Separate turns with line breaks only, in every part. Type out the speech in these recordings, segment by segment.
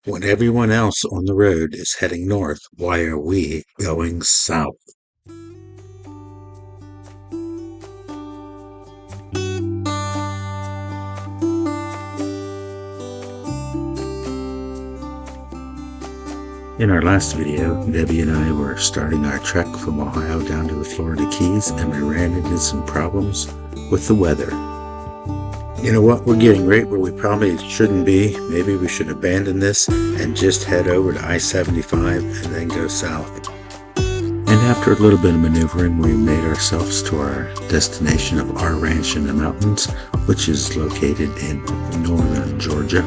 When everyone else on the road is heading north, why are we going south? In our last video, Debbie and I were starting our trek from Ohio down to the Florida Keys, and we ran into some problems with the weather. You know what? We're getting right where we probably shouldn't be. Maybe we should abandon this and just head over to I-75 and then go south. And after a little bit of maneuvering, we made ourselves to our destination of our ranch in the mountains, which is located in northern Georgia.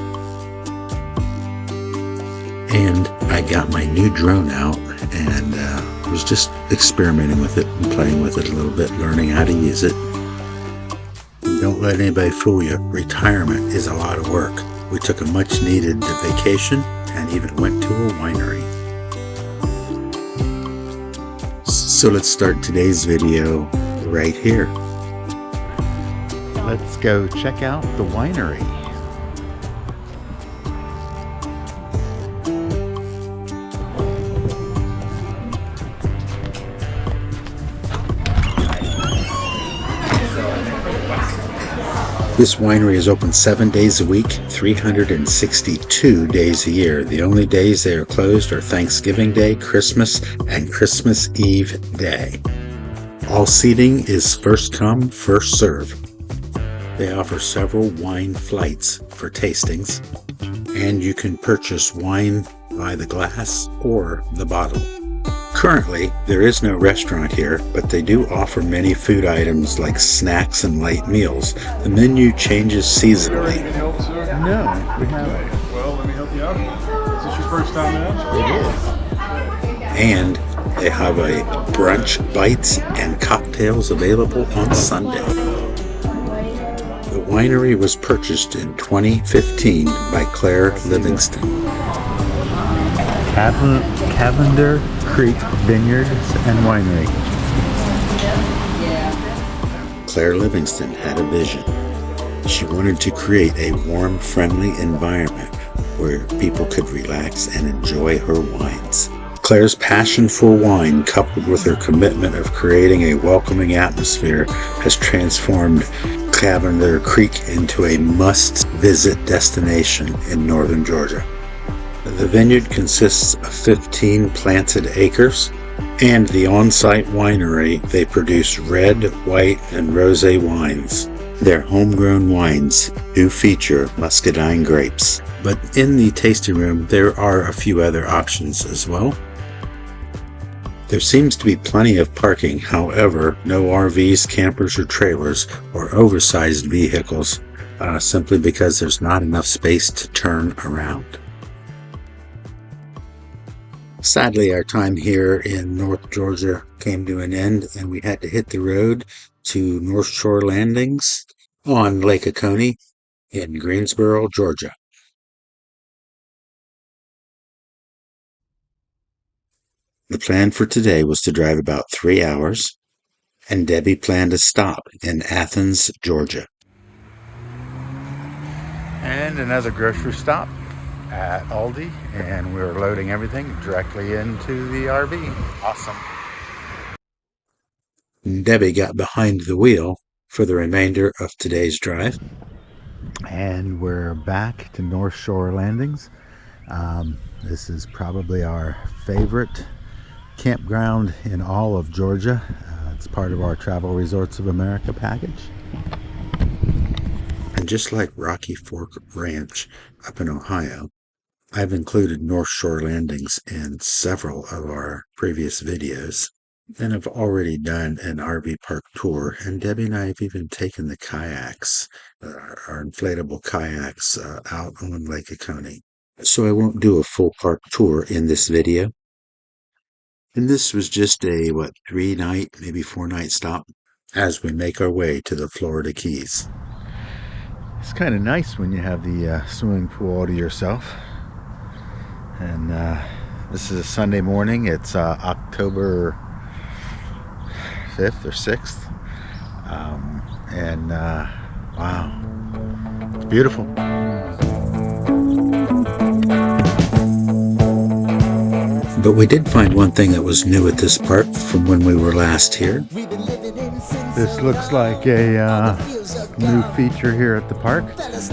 And I got my new drone out and was just experimenting with it and playing with it a little bit, learning how to use it. Don't let anybody fool you. Retirement is a lot of work. We took a much needed vacation and even went to a winery. So let's start today's video right here. Let's go check out the winery. This winery is open 7 days a week, 362 days a year. The only days they are closed are Thanksgiving Day, Christmas, and Christmas Eve Day. All seating is first come, first serve. They offer several wine flights for tastings, and you can purchase wine by the glass or the bottle. Currently, there is no restaurant here, but they do offer many food items like snacks and light meals. The menu changes seasonally.
Can I help, sir?
No, we haven't.
Well, let me help you out. Is this your first time out?
It is.
And they have a brunch, bites, and cocktails available on Sunday. The winery was purchased in 2015 by Claire Livingston.
Cavender Creek Vineyards and Winery.
Claire Livingston had a vision. She wanted to create a warm, friendly environment where people could relax and enjoy her wines. Claire's passion for wine, coupled with her commitment of creating a welcoming atmosphere, has transformed Cavender Creek into a must-visit destination in northern Georgia. The vineyard consists of 15 planted acres, and the on-site winery, they produce red, white, and rosé wines. Their homegrown wines do feature muscadine grapes, but in the tasting room there are a few other options as well. There seems to be plenty of parking, however, no RVs, campers, or trailers, or oversized vehicles, simply because there's not enough space to turn around. Sadly, our time here in North Georgia came to an end, and we had to hit the road to North Shore Landings on Lake Oconee in Greensboro, Georgia. The plan for today was to drive about 3 hours, and Debbie planned a stop in Athens, Georgia.
And another grocery stop at Aldi, and we're loading everything directly into the RV. Awesome.
Debbie got behind the wheel for the remainder of today's drive.
And we're back to North Shore Landings. This is probably our favorite campground in all of Georgia. It's part of our Travel Resorts of America package.
And just like Rocky Fork Ranch up in Ohio, I've included North Shore Landings in several of our previous videos, and I've already done an RV park tour, and Debbie and I have even taken the kayaks, our inflatable kayaks, out on Lake Oconee. So I won't do a full park tour in this video. And this was just a, 3-night, maybe 4-night stop as we make our way to the Florida Keys.
It's kind of nice when you have the swimming pool all to yourself. And this is a Sunday morning. It's October 5th or 6th. Wow, it's beautiful.
But we did find one thing that was new at this park from when we were last here.
This looks like a new feature here at the park. Let's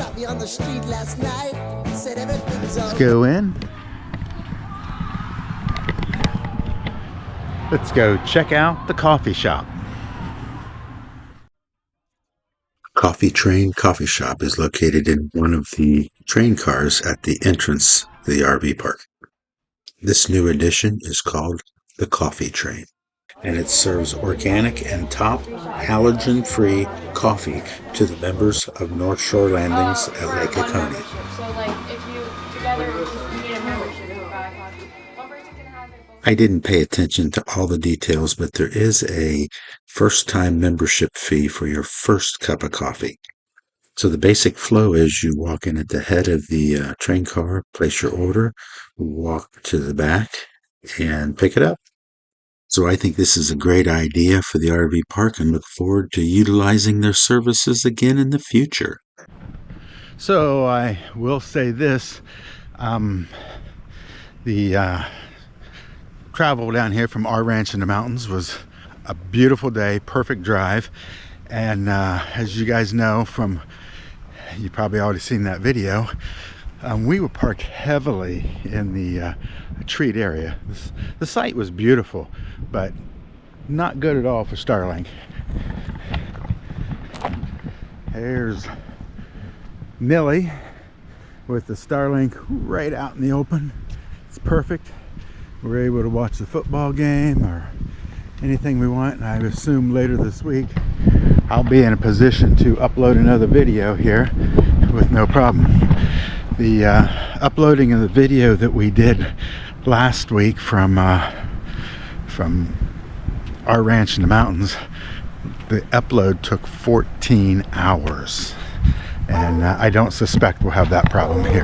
go in. Let's go check out the coffee shop.
Coffee Train Coffee Shop is located in one of the train cars at the entrance to the RV park. This new addition is called the Coffee Train, and it serves organic and top halogen-free coffee to the members of North Shore Landings at Lake Oconee.
So like if you together just need a membership to buy coffee, one person can have it.
I didn't pay attention to all the details, but there is a first-time membership fee for your first cup of coffee. So the basic flow is you walk in at the head of the train car, place your order, walk to the back, and pick it up. So I think this is a great idea for the RV park and look forward to utilizing their services again in the future.
So I will say this, the travel down here from our ranch in the mountains was a beautiful day, perfect drive, and as you guys know from, you probably already seen that video, we were parked heavily in the treat area. The site was beautiful, but not good at all for Starlink. There's Millie with the Starlink right out in the open. It's perfect. We're able to watch the football game or anything we want, and I assume later this week I'll be in a position to upload another video here with no problem. The uploading of the video that we did last week from our ranch in the mountains, the upload took 14 hours, and I don't suspect we'll have that problem here.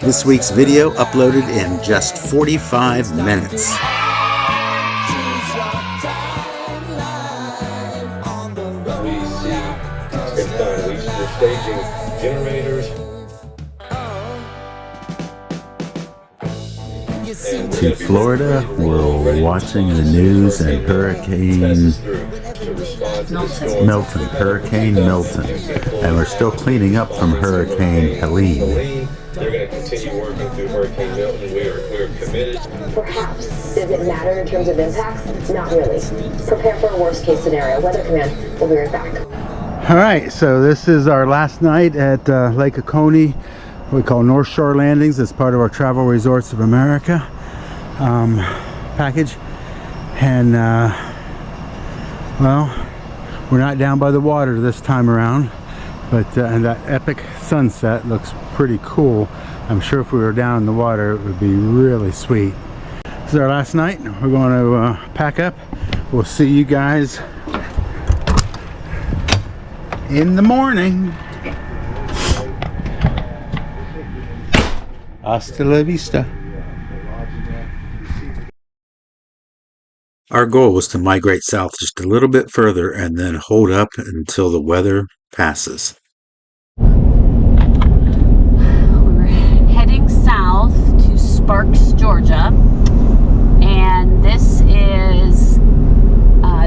This week's video uploaded in just 45 minutes.
Staging generators.
To Florida, we're watching the news and Hurricane Milton, and we're still cleaning up from Hurricane Helene.
They're going to continue working through Hurricane Milton. We're committed.
Perhaps. Does it matter in terms of impacts? Not really. Prepare for a worst case scenario. Weather Command will be right back.
All right, so this is our last night at Lake Oconee, what we call North Shore Landings. It's part of our Travel Resorts of America package. And, well, we're not down by the water this time around, but and that epic sunset looks pretty cool. I'm sure if we were down in the water, it would be really sweet. This is our last night. We're going to pack up. We'll see you guys in the morning. Hasta la vista.
Our goal was to migrate south just a little bit further and then hold up until the weather passes.
We're heading south to Sparks, Georgia, and this is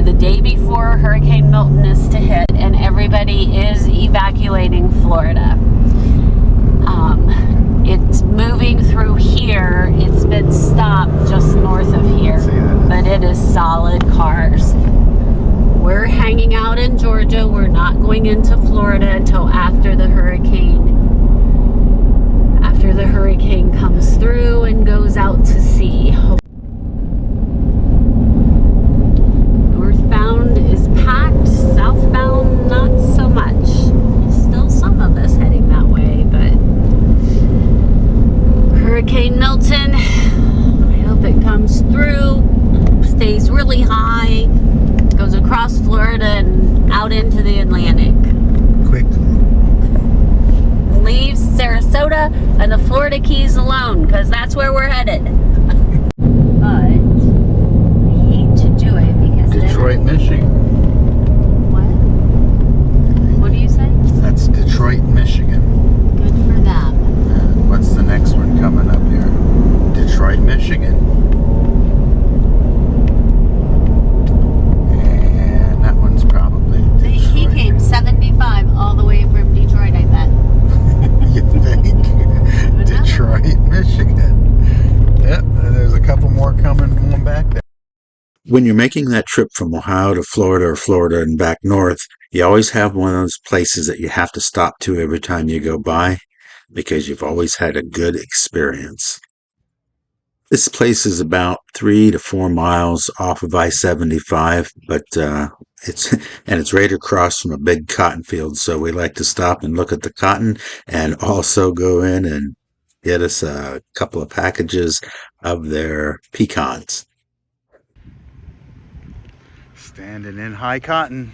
the day before Hurricane Milton is to hit, and everybody is evacuating Florida. It's moving through here. It's been stopped just north of here, but it is solid cars. We're hanging out in Georgia. We're not going into Florida until after the hurricane comes through and goes out to sea. Northbound is packed, southbound not so much. Still some of us heading that way, but Hurricane Milton, I hope it comes through, stays really high, goes across Florida and out into the Atlantic.
Quick.
Leaves Sarasota and the Florida Keys alone, because that's where we're headed. But I hate to do it because
Detroit, Michigan.
What? What do you say?
That's Detroit, Michigan.
Good for them.
When you're making that trip from Ohio to Florida or Florida and back north, you always have one of those places that you have to stop to every time you go by because you've always had a good experience. This place is about 3 to 4 miles off of I-75, but it's right across from a big cotton field, so we like to stop and look at the cotton and also go in and get us a couple of packages of their pecans.
Standing in high cotton.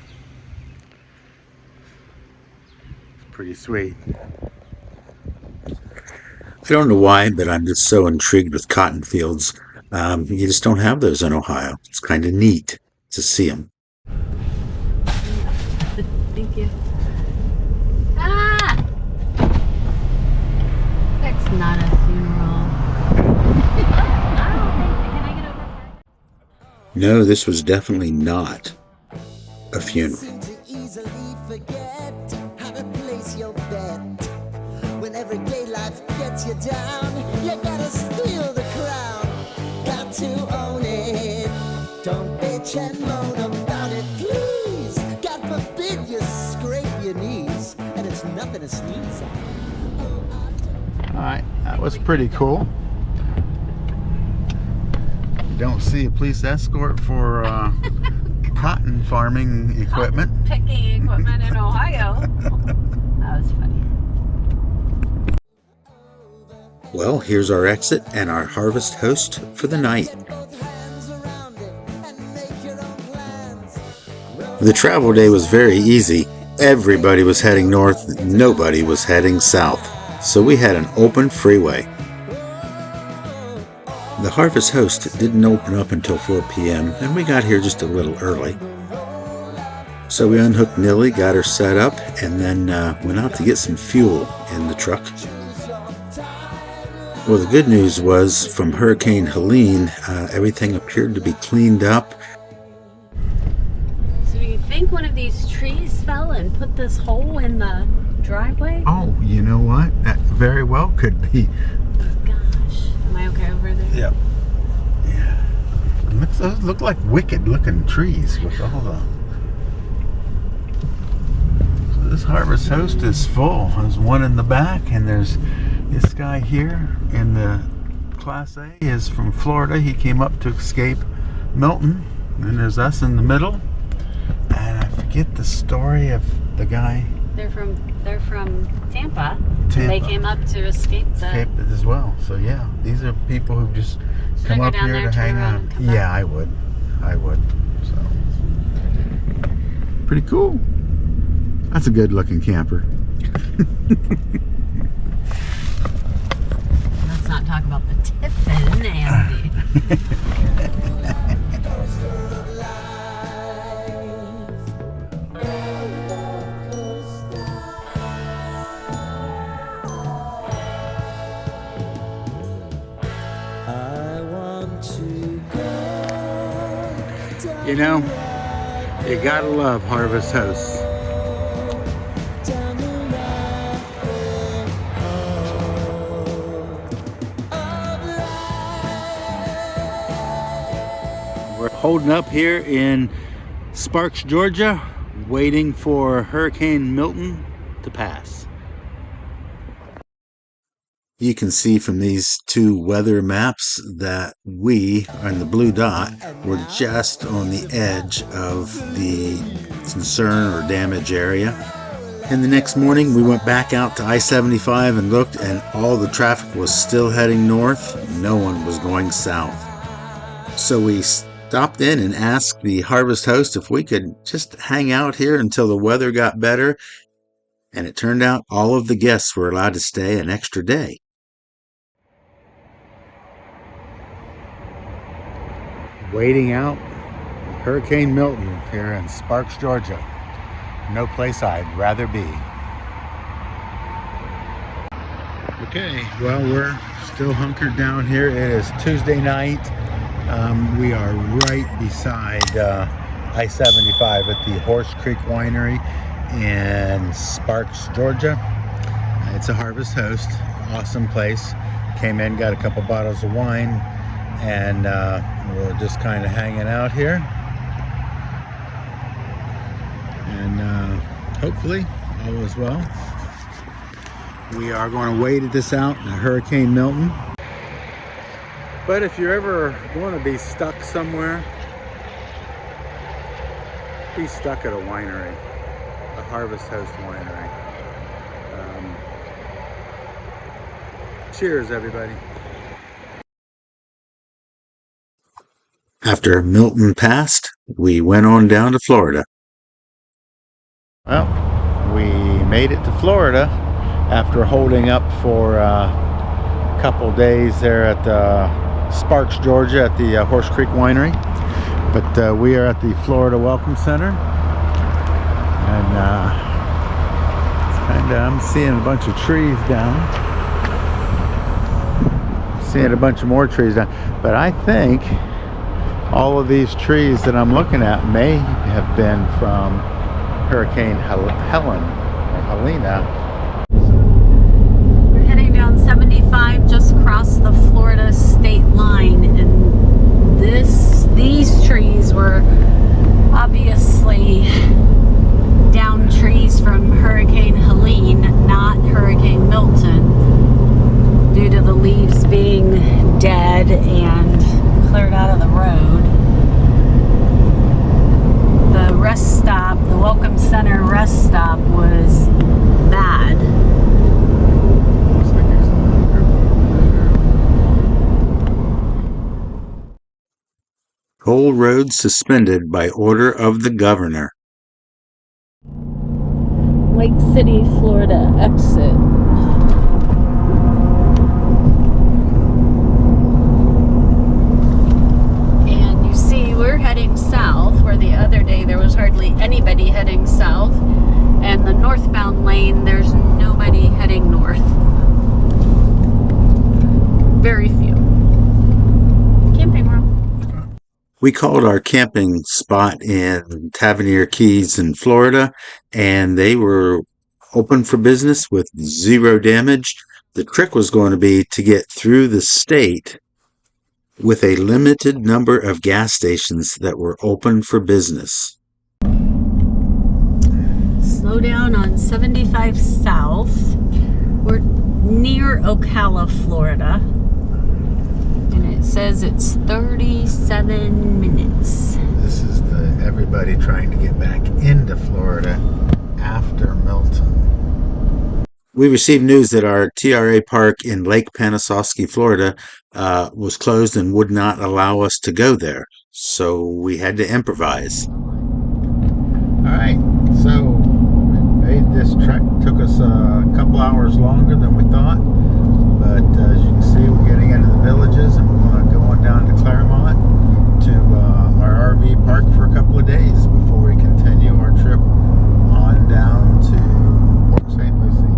It's pretty sweet.
I don't know why, but I'm just so intrigued with cotton fields. You just don't have those in Ohio. It's kind of neat to see them.
Thank you. Ah! That's not a funeral. Can I get over?
No, this was definitely not a funeral.
You down, you gotta steal the crown, got to own it, don't bitch and moan about it, please, God forbid you scrape your knees, and it's nothing to sneeze at.
Alright, that was pretty cool. You don't see a police escort for cotton farming equipment.
Picking equipment in Ohio. That was funny.
Well, here's our exit and our harvest host for the night. The travel day was very easy. Everybody was heading north, nobody was heading south. So we had an open freeway. The harvest host didn't open up until 4 p.m. and we got here just a little early. So we unhooked Nilly, got her set up, and then went out to get some fuel in the truck. Well, the good news was from Hurricane Helene, everything appeared to be cleaned up.
So do you think one of these trees fell and put this hole in the driveway?
Oh, you know what? That very well could be.
Oh gosh. Am I okay over there?
Yep. Yeah. Those look like wicked looking trees with all the... So this harvest host is full. There's one in the back and there's this guy here in the Class A is from Florida. He came up to escape Milton. And there's us in the middle. And I forget the story of the guy.
They're from Tampa.
Tampa.
They came up to escape the...
Escape it as well. So yeah, these are people who've just
Should
come
I
up
go down
here
there,
to
turn
hang
around,
out.
and come
Yeah,
back?
I would. So pretty cool. That's a good looking camper.
Let's not talk about the tiffin, Andy.
You know, you gotta love harvest hosts. We're holding up here in Sparks, Georgia, waiting for Hurricane Milton to pass.
You can see from these two weather maps that we, on the blue dot, were just on the edge of the concern or damage area. And the next morning we went back out to I-75 and looked, and all the traffic was still heading north. No one was going south. So we stopped in and asked the harvest host if we could just hang out here until the weather got better. And it turned out all of the guests were allowed to stay an extra day.
Waiting out Hurricane Milton here in Sparks, Georgia. No place I'd rather be. Okay, well, we're still hunkered down here. It is Tuesday night. We are right beside I-75 at the Horse Creek Winery in Sparks, Georgia. It's a harvest host. Awesome place. Came in, got a couple bottles of wine, and we're just kind of hanging out here. And hopefully all is well. We are going to wait this out in Hurricane Milton. But if you're ever going to be stuck somewhere, be stuck at a winery, a Harvest Host winery. Cheers, everybody.
After Milton passed, we went on down to Florida.
Well, we made it to Florida after holding up for a couple days there at Sparks, Georgia at the Horse Creek Winery. But we are at the Florida Welcome Center. And it's I'm seeing a bunch of trees down. Seeing a bunch of more trees down. But I think all of these trees that I'm looking at may have been from Hurricane Helene or Helena.
We're heading down 75, just across the Florida state line, and these trees were obviously down trees from Hurricane Helene, not Hurricane Milton, due to the leaves being dead and cleared out of the road. The rest stop, the Welcome Center rest stop, was bad.
Toll roads suspended by order of the governor.
Lake City, Florida exit. And you see, we're heading south, where the other day there was hardly anybody heading south. And the northbound lane, there's nobody heading north. Very few. Camping room.
We called our camping spot in Tavernier Keys in Florida, and they were open for business with zero damage. The trick was going to be to get through the state with a limited number of gas stations that were open for business.
Slow down on 75 South. We're near Ocala, Florida. And it says it's 37 minutes.
This is everybody trying to get back into Florida after Milton.
We received news that our TRA park in Lake Panasoski, Florida, was closed and would not allow us to go there. So we had to improvise.
All right, so made this trek. Took us a couple hours longer than we thought. But as you can see, we're getting into the villages, and we're going to go on down to Claremont to our RV park for a couple of days before we continue our trip on down to Port St. Lucie.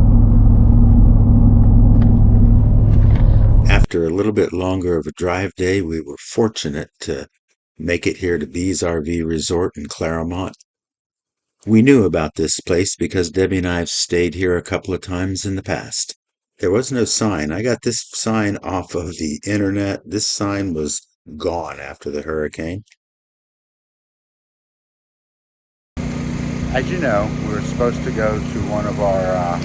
After a little bit longer of a drive day, we were fortunate to make it here to Bees RV Resort in Claremont. We knew about this place because Debbie and I have stayed here a couple of times in the past. There was no sign. I got this sign off of the internet. This sign was gone after the hurricane.
As you know, we were supposed to go to one of our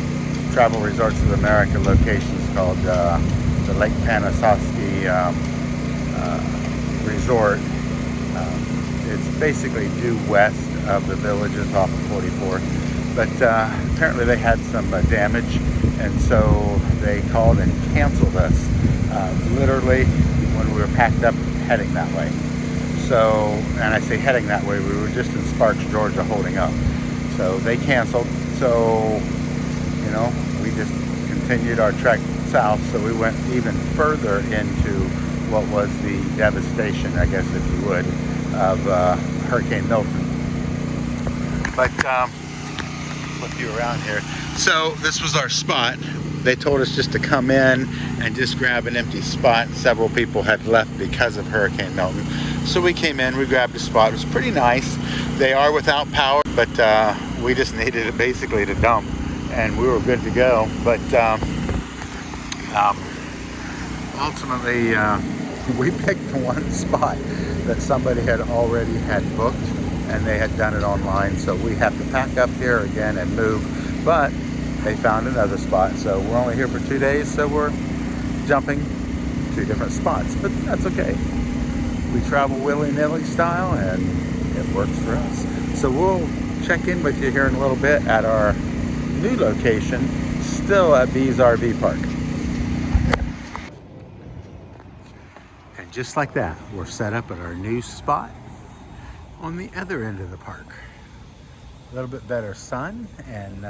Travel Resorts of America locations called the Lake Panasoski Resort. It's basically due west of the villages off of 44. But apparently they had some damage, and so they called and canceled us literally when we were packed up heading that way. So, and I say heading that way, we were just in Sparks, Georgia holding up. So they canceled. So, you know, we just continued our trek south. So we went even further into what was the devastation, I guess if you would, of Hurricane Milton. But flip you around here. So this was our spot. They told us just to come in and just grab an empty spot. Several people had left because of Hurricane Milton. So we came in, we grabbed a spot. It was pretty nice. They are without power, but we just needed it basically to dump, and we were good to go. But ultimately, we picked the one spot that somebody had already had booked, and they had done it online, so we have to pack up here again and move. But they found another spot, so we're only here for 2 days, so we're jumping 2 different spots, but that's okay. We travel willy-nilly style, and it works for us. So we'll check in with you here in a little bit at our new location, still at Bee's RV Park. And just like that, we're set up at our new spot on the other end of the park. A little bit better sun, and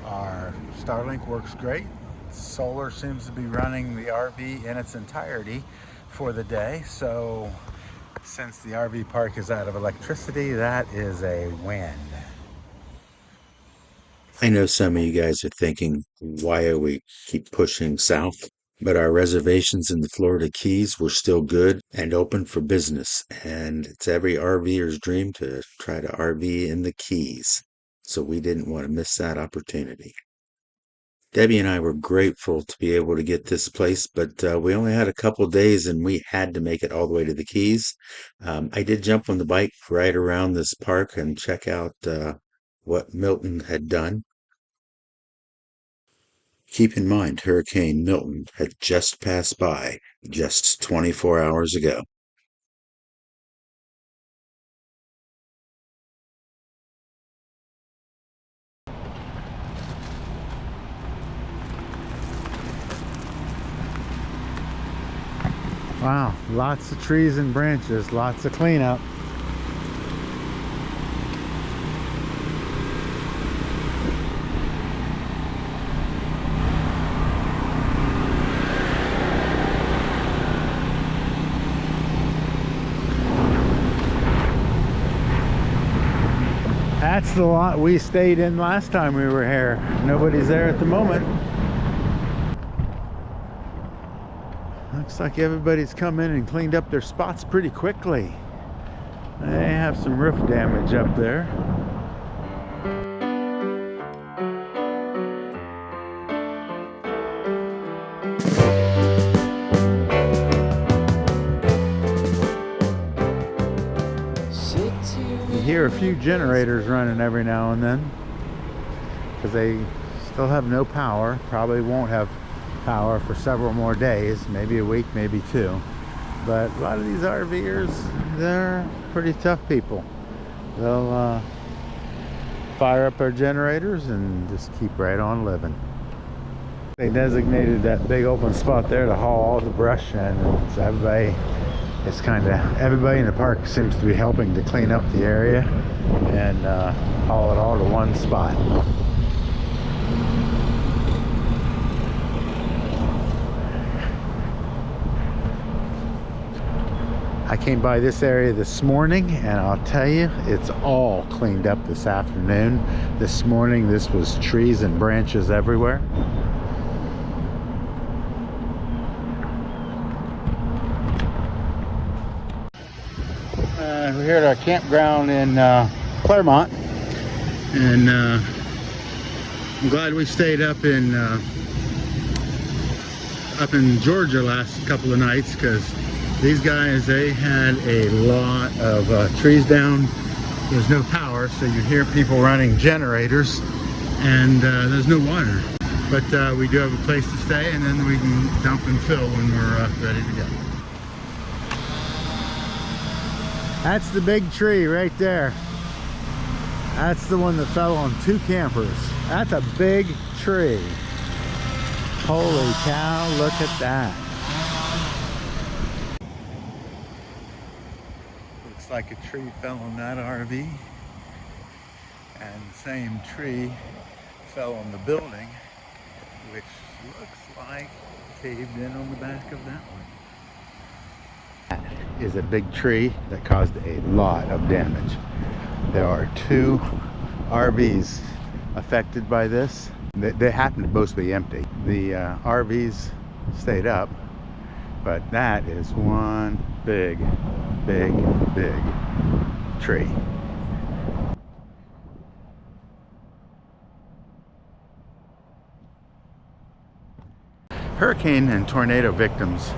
our Starlink works great. Solar seems to be running the RV in its entirety for the day, so since the RV park is out of electricity, that is a win.
I know some of you guys are thinking, why are we keep pushing south? But our reservations in the Florida Keys were still good and open for business, and it's every RVer's dream to try to RV in the Keys. So we didn't want to miss that opportunity. Debbie and I were grateful to be able to get this place, but we only had a couple days and we had to make it all the way to the Keys. I did jump on the bike right around this park and check out what Milton had done. Keep in mind, Hurricane Milton had just passed by just 24 hours ago.
Wow, lots of trees and branches, lots of cleanup. That's the lot we stayed in last time we were here. Nobody's there at the moment. Looks like everybody's come in and cleaned up their spots pretty quickly. They have some roof damage up there. You hear a few generators running every now and then because they still have no power. Probably won't have power for several more days, maybe a week, maybe 2. But a lot of these RVers, they're pretty tough people. They'll fire up their generators and just keep right on living. They designated that big open spot there to haul all the brush, and so everybody in the park seems to be helping to clean up the area and haul it all to one spot. I came by this area this morning, and I'll tell you, it's all cleaned up this afternoon. This morning, this was trees and branches everywhere. We're here at our campground in Claremont, and I'm glad we stayed up in Georgia last couple of nights, because these guys, they had a lot of trees down. There's no power, so you hear people running generators, and there's no water. But we do have a place to stay, and then we can dump and fill when we're ready to go. That's the big tree right there. That's the one that fell on 2 campers. That's a big tree. Holy cow, look at that. Looks like a tree fell on that RV, and the same tree fell on the building, which looks like caved in on the back of that one. That is a big tree that caused a lot of damage. There are 2 RVs affected by this. They happen to both be empty. The RVs stayed up, but that is one big tree. Hurricane and tornado victims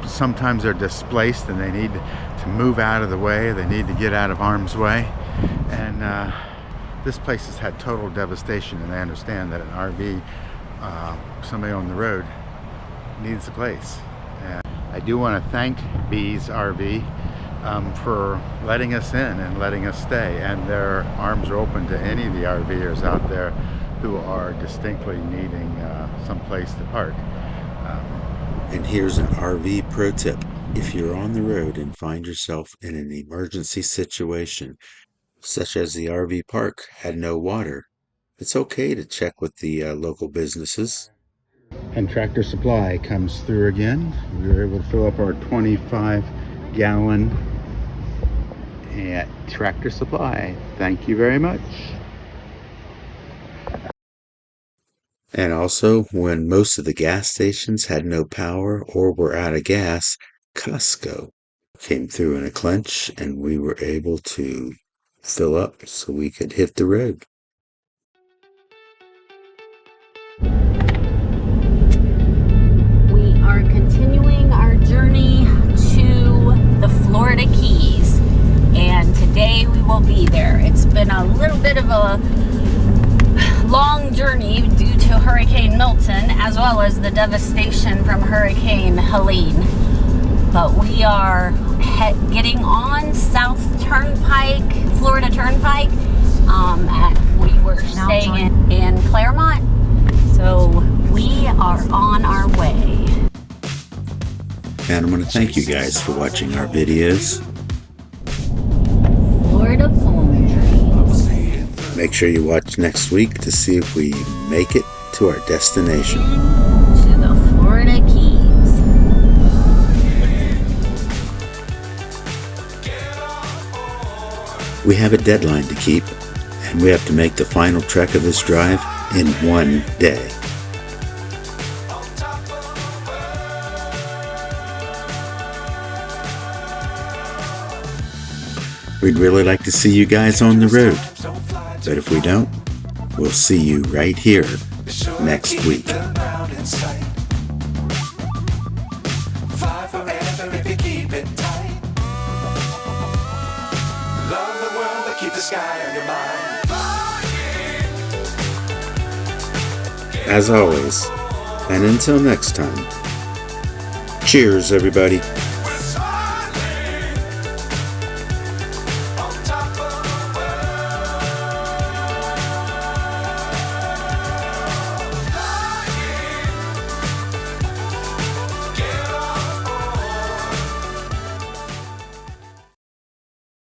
sometimes they're displaced and they need to move out of the way. They need to get out of harm's way. And this place has had total devastation, and they understand that an RV, somebody on the road, needs a place. And I do want to thank Bees RV for letting us in and letting us stay, and their arms are open to any of the RVers out there who are distinctly needing some place to park.
And here's an RV pro tip. If you're on the road and find yourself in an emergency situation, such as the RV park had no water, it's okay to check with the local businesses.
And Tractor Supply comes through again. We were able to fill up our 25-gallon at Tractor Supply. Thank you very much.
And also, when most of the gas stations had no power or were out of gas, Costco came through in a clinch, and we were able to fill up so we could hit the road.
We are continuing our journey to the Florida Keys, and today we will be there. It's been a little bit of a long journey due to Hurricane Milton, as well as the devastation from Hurricane Helene. But we are getting on South Turnpike, Florida Turnpike. We were staying in Claremont, so we are on our way.
And I want to thank you guys for watching our videos.
Florida palm trees.
Make sure you watch next week to see if we make it to our destination.
To the Florida Keys.
We have a deadline to keep, and we have to make the final trek of this drive in one day. We'd really like to see you guys on the road, but if we don't, we'll see you right here next week. As always, and until next time, cheers everybody.